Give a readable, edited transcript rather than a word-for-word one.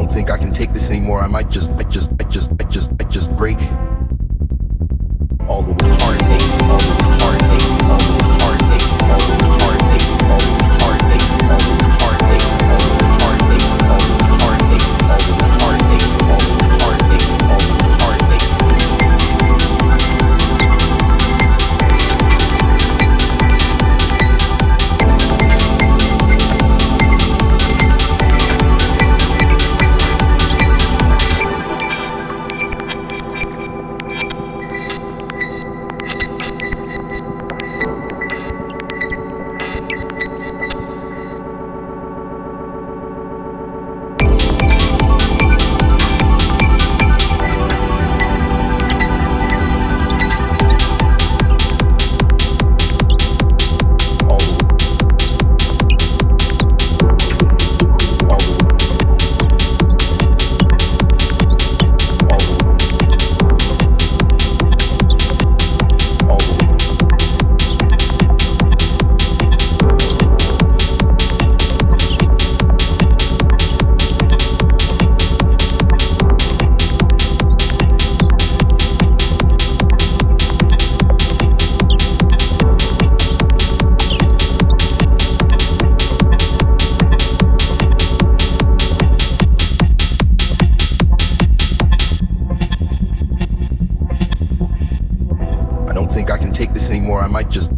don't think I can take this anymore. I might just break. All the heartache, all the heartache, all the heartache, all the heartache, all the heartache, all the heartache, all the heartache, all the heartache, all the heartache, all the heartache, all the heartache. I don't think I can take this anymore. I might just